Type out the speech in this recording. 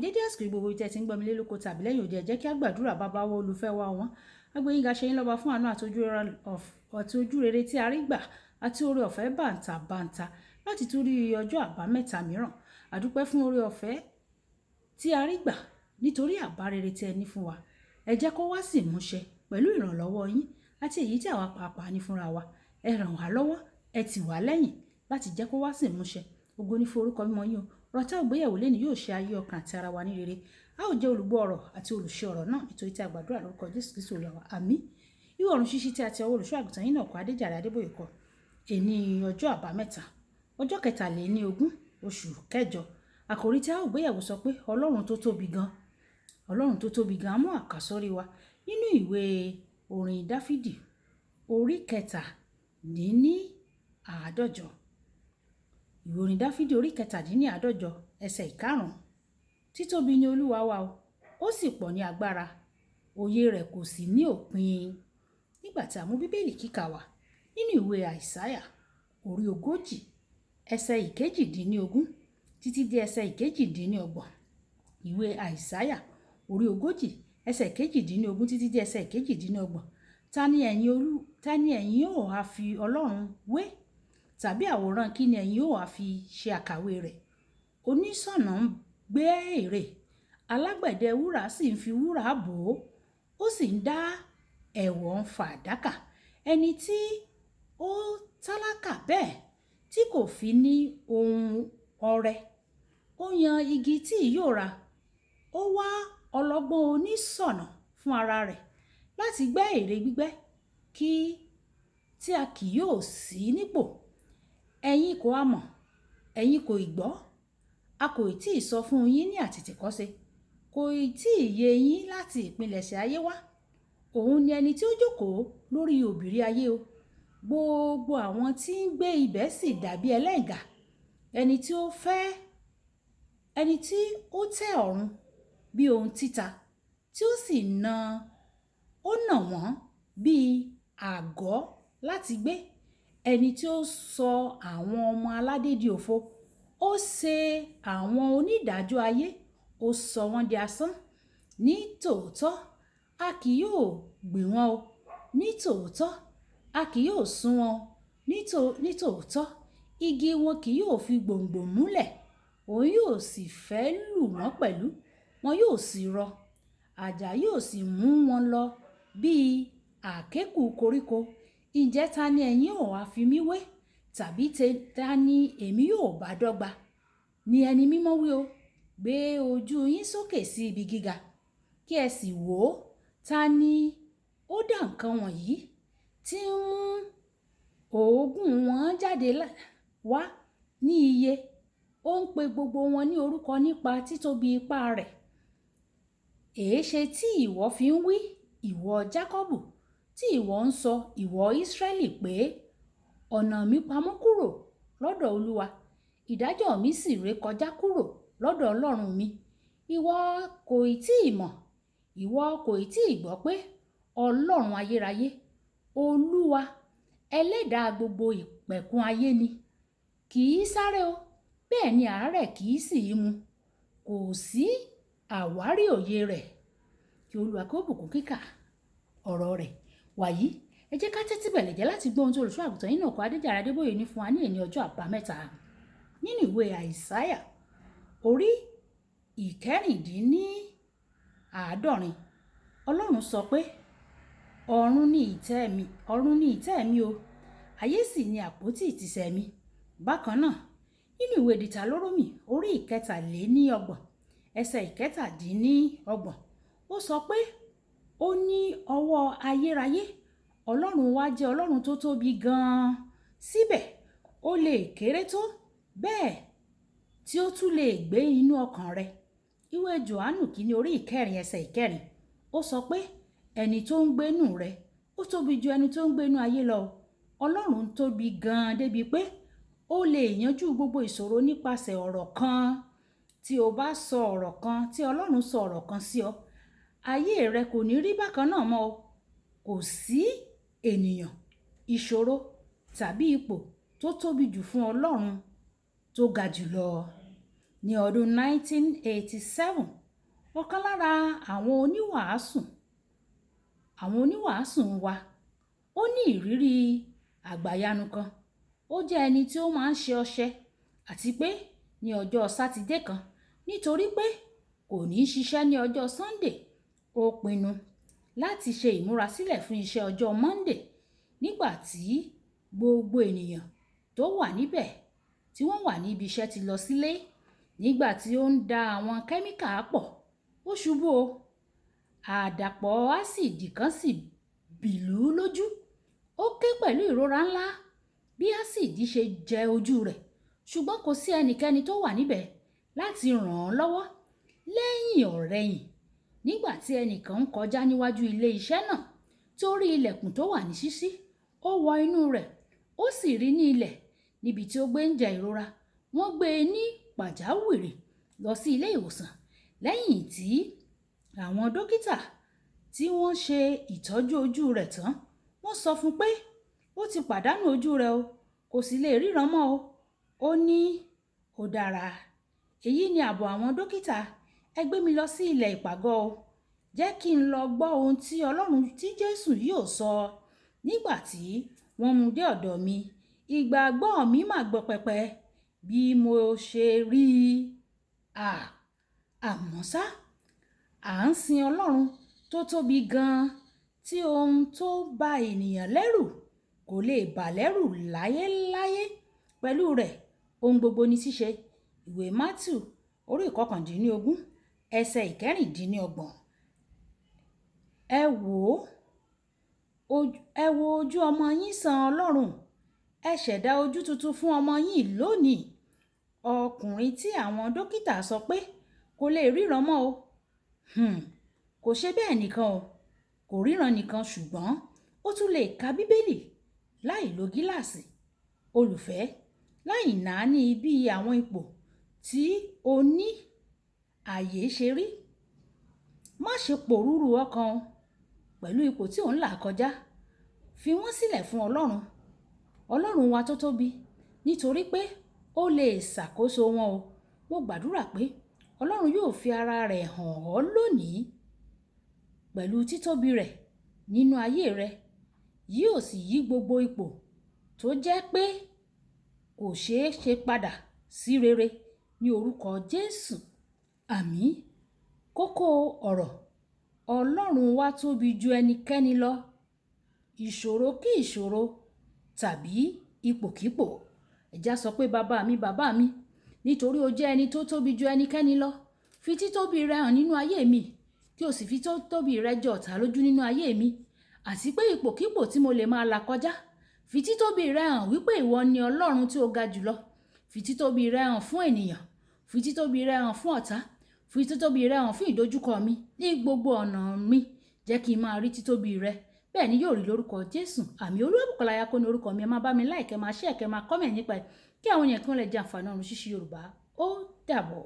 Dédé àsìkò gbogbo tí ẹ ti ń gbọ́ mi lé lóko tàbí lẹ́yìn òde, ẹ jẹ́ kí a gbàdúrà. Bàbá wa olùfẹ́ wa wọn, agbẹ́yìn ga ṣe yín lọ́ba fún àánú àti ojú rere tí a rí gbà àti oore ọ̀fẹ́ bàǹtàbàǹtà láti tún rí ọjọ́ àbámẹ́ta mìíràn. Àdúpẹ́ fún oore ọ̀fẹ́ tí a rí gbà nítorí àbá rere tí ẹ ní fún wa. Ẹ jẹ́ kó wá sí ìmúṣẹ pẹ̀lú ìrànlọ́wọ́ yín àti èyí tí àwa pàápàá ní fúnra wa. Ẹ ràn wá lọ́wọ́, ẹ tì wá lẹ́yìn láti jẹ́ kó wá sí ìmúṣẹ. Ògo ní fún orúkọ mímọ́ yín o. Ọ̀rọ̀ tá ò gbéyẹ̀wò lénìí yóò ṣe ayé ọkàn àti ara wa ní rere. A ó jẹ́ olùgbọ́ ọ̀rọ̀ àti olùṣe ọ̀rọ̀ náà nítorí tí a gbàdúrà lórúkọ Jésù Kristi Olúwa wa. Àmín. Ìwé ọ̀run ṣíṣí tí a ti ọwọ́ olùṣọ́ àgùntàn yín náà kọ Adéjàre Adébóyè kọ. Èní ọjọ́ àbámẹ́ta, ọjọ́ 23 oṣù kẹjọ. Àkòrí tí a ó gbéyẹ̀wò sọ pé Ọlọ́run tó tóbi gan. Ọlọ́run tó tóbi gan. A mú àkàsórí wa nínú ìwé orin Dáfídì orí 17. Ìwé orin Dáfídì orí 17 ẹsẹ̀ 5. Títóbi ni Olúwa wa o, ó sì pọ̀ ní agbára, òye rẹ̀ kò sì ní òpin. Nígbà tí a mú Bíbélì kíkà wá nínú ìwé Àìsáyà orí 40 ẹsẹ̀ 18 títí dé ẹsẹ̀ 28. Ìwé Àìsáyà orí 40 ẹsẹ̀ 18 títí dé ẹsẹ̀ 28. Ta ni ẹ̀yin yóò ha fi Ọlọ́run wé? Tàbí àwòrán kí ni ẹ̀yin yóò ha fi ṣe àkàwé rẹ̀? Oníṣọ̀nà ń gbé ère, alágbẹ̀dẹ wúrà sì ń fi wúrà bò ó, ó sì ń dá ẹ̀wọ̀n fàdákà. Ẹni tí ó tálákà bẹ́ẹ̀ tí kò fi ní ohun ọrẹ, ó yan igi tí yóò ra, ó wá ọlọ́gbọ́n oníṣọ̀nà fún ara rẹ̀ láti gbẹ́ ère gbígbẹ́ tí a kì yóò sí nípò. Ẹ̀yin kò ha mọ̀, ẹ̀yin kò ì gbọ́, a kò tí ì sọ fún yín ní àtètèkọ́ṣe, kò tí ì yé yín láti ìpilẹ̀ṣẹ̀ ayé wá. Òun ni ẹni tí ó jókòó lórí òbírí ayé o, gbogbo àwọn tí ń gbé ibẹ̀ sì dàbí ẹlẹ́ngà. Ẹni tí ó tẹ́ ọ̀run bí ohun títa, tí ó sì nà wọ́n bí àgọ́ láti gbé. Ẹni tí ó sọ àwọn ọmọ aládé di òfo, ó ṣe àwọn onídàájọ́ ayé, ó sọ wọ́n di asán. Ní tòótọ́ a kì yóò gbìn wọ́n o, ní tòótọ́ a kì yóò sun wọn, ní tòótọ́ igi wọn kì yóò fi gbòǹgbò múlẹ̀. Òun yóò sì fẹ́ lù wọ́n pẹ̀lú, wọn yóò sì rọ, àjà yóò sì mú wọn lọ bí àkékù koríko. Ǹjẹ́ ta ni ẹ̀yin yóò ha fi mí wé? Tàbí ta ni èmi yóò bá dọ́gba? Ni ẹni mímọ́ wí o. Gbé ojú yín sókè sí ibi gíga, kí ẹ sì wò ó. Ta ni ó dá nǹkan wọ̀nyí tí ń mú òógùn wọn jáde wá ní iye? Ó ń pe gbogbo wọn ní orúkọ nípa títóbi ipá rẹ̀. Èéṣe tí ìwọ fi ń wí, ìwọ Jákọ́bù, tí ìwọ ń sọ, ìwọ Ísírẹ́lì pé, ọ̀nà mi pamọ́ kúrò lọ́dọ̀ Olúwa, ìdájọ́ mi sì ré kọjá kúrò lọ́dọ̀ Ọlọ́run mi. Ìwọ kò tí ì mọ̀, ìwọ kò tí ì gbọ́ pé Ọlọ́run ayérayé, Olúwa, ẹlẹ́dàá gbogbo ìpẹ̀kun ayé ni. Kì í sáré o, bẹ́ẹ̀ ni àárẹ̀ kì í sì í mu. Kò sí àwárí òye rẹ̀. Kí Olúwa kó bùkún kíkà ọ̀rọ̀ rẹ̀. Wàyí, ẹ jẹ́ ká tẹ́tí bẹ̀lẹ̀ jẹ́ láti gbọ́ ohun tí olùṣọ́ àgùntàn yín náà kọ Adéjàre Adébóyè ní fún wa ní èní ọjọ́ àbámẹ́ta. Nínú ìwé Àìsáyà orí 54, Ọlọ́run sọ pé, ọ̀run ni ìtẹ́ mi o, ayé sì ni àpótí ìtìsẹ̀ mi. Bákan náà, nínú ìwé Dìtàlórómì orí 23 ẹsẹ̀ 17, ó sọ pé ó ní ọwọ́ ayérayé. Ọlọ́run wa jẹ́ Ọlọ́run tó tóbi gan-an. Síbẹ̀ ó lè kéré tó bẹ́ẹ̀ tí ó tún lè gbé inú ọkàn rẹ̀. Ìwé Jòhánù kìíní orí 4 ẹsẹ̀ 4, ó sọ pé ẹni tó ń gbénú rẹ̀ ó tóbi ju ẹni tó ń gbénú ayé lọ. Ọlọ́run tóbi gan-an débi pé ó lè yanjú gbogbo ìṣòro nípasẹ̀ ọ̀rọ̀ kan. Tí o bá sọ ọ̀rọ̀ kan, tí Ọlọ́run sọ ọ̀rọ̀ kan sí ọ, ayé rẹ kò ní rí bákan náà mọ́ o. Kò sí ènìyàn, ìṣòro tàbí ipò tó tóbi jù fún Ọlọ́run tó ga jùlọ. ní ọdún 1987. Ọ̀kan lára àwọn oníwàásù wa, ó ní ìrírí àgbàyanu kan. Ó jẹ́ ẹni tí ó máa ń ṣe ọṣẹ, àti pé ní ọjọ́ Sátidé kan, nítorí pé kò ní ṣiṣẹ́ ní ọjọ́ Sunday, ó pinnu láti ṣe ìmúrasílẹ̀ fún iṣẹ́ ọjọ́ Monday. Nígbà tí gbogbo ènìyàn tó wà níbẹ̀ tí wọ́n wà ní ibi iṣẹ́ ti lọ sílé, nígbà tí ó ń da àwọn kẹ́míkà pọ̀, ó ṣubú o. Àdàpọ̀ ásìdì kan sì bìlú lójú. Ó ké pẹ̀lú ìrora ńlá bí ásìdì ṣe jẹ ojú rẹ̀, ṣùgbọ́n kò sí ẹnikẹ́ni tó wà níbẹ̀ láti ràn án lọ́wọ́. Lẹ́yìn ọ̀rẹyìn, nígbà tí ẹnìkan ń kọjá níwájú ilé iṣẹ́ náà tó rí ilẹ̀kùn tó wà ní ṣíṣí, ó wọ inú rẹ̀, ó sì rí ní ilẹ̀ níbi tí ó gbé ń jẹ ìrora. Wọ́n gbé e ní pàjáwìrì lọ sí ilé ìwòsàn. Lẹ́yìn tí àwọn dókítà tí wọ́n ṣe ìtọ́jú ojú rẹ̀ tán, wọ́n sọ fún pé ó ti pàdánù ojú rẹ̀ o, kò sì lè ríran mọ́ o. Ó ní, ó dára, èyí ni àbọ̀ àwọn dókítà. Ẹ gbé mi lọ sí ilẹ̀ ìpàgọ́ o. Jẹ́ kí n lọ gbọ́ ohun tí Ọlọ́run, tí Jésù yóò sọ. Nígbà tí wọ́n mú dé ọ̀dọ̀ mi, ìgbàgbọ́ mi mà gbọ́ pẹpẹ bí mo ṣe rí i. Àmọ́ ṣá, à ń sin Ọlọ́run tó tóbi gan-an, tí ohun tó bà ènìyàn lẹ́rù kò lè bà lẹ́rù láyéláyé. Pẹ̀lú rẹ̀, ohun gbogbo ní ṣíṣe. Ìwé Mátíù orí 19 ẹsẹ̀ 26. Ẹ wo ojú ọmọ yín sàn Ọlọ́run. Ẹ ṣẹ̀dá ojú tuntun fún ọmọ yín lónìí. Ọkùnrin tí àwọn dókítà sọ pé kò lè ríran mọ́ o. Kò ṣe bẹ́ẹ̀ nìkan o. Kò ríran nìkan, ṣùgbọ́n ó tún lè ka Bíbélì láì lo gíláàsì. Olùfẹ́, láì náání bí àwọn ipò tí o ní ààyè ṣe rí. Má ṣe pòrúurú ọkàn pẹ̀lú ipò tí ò ń là kọjá. Fi wọ́n sílẹ̀ fún Ọlọ́run. Ọlọ́run wa tó tóbi, nítorí pé ó lè ṣàkóso wọn o. Mo gbàdúrà pé Ọlọ́run yóò fi ara rẹ̀ hàn ọ́ lónìí pẹ̀lú títóbi rẹ̀ nínú ayé rẹ. Yóò sì yí gbogbo ipò tó jẹ́ pé kò ṣeé ṣe padà sí rere ní orúkọ Jésù. Àmín. Kókó ọ̀rọ̀: Ọlọ́run wa tóbi ju ẹnikẹ́ni lọ. Ìṣòro kí ìṣòro tàbí ipòkípò, ẹ̀já sọ pé bàbá mi, nítorí o jẹ́ ẹni tó tóbi ju ẹnikẹ́ni lọ. Fi títóbi rẹ hàn nínú ayé mi, kí o sì fi títóbi rẹ jọ ọ̀tá lójú nínú ayé mi. Àti pé ipòkípò tí mo lè máa là kọjá, fi títóbi rẹ hàn wípé ìwọ ni Ọlọ́run tí ó ga jùlọ. Fi títóbi rẹ hàn fún ènìyàn. Fi títóbi rẹ hàn fún ọ̀tá. Fi títóbi rẹ hàn fún ìdojúkọ mi ní gbogbo ọ̀nà mi. Jẹ́ kí n máa rí títóbi rẹ. Bẹ́ẹ̀ ni yóò rí lórúkọ Jésù. Àmín. Olúwabùkọ́lá Ayákó ní orúkọ mi. Ẹ máa bá mi like, ẹ máa share, ẹ máa comment nípa ẹ̀, kí àwọn èèyàn kan lè jẹ àǹfààní ọ̀run ṣíṣí Yorùbá. Ó dàbọ̀.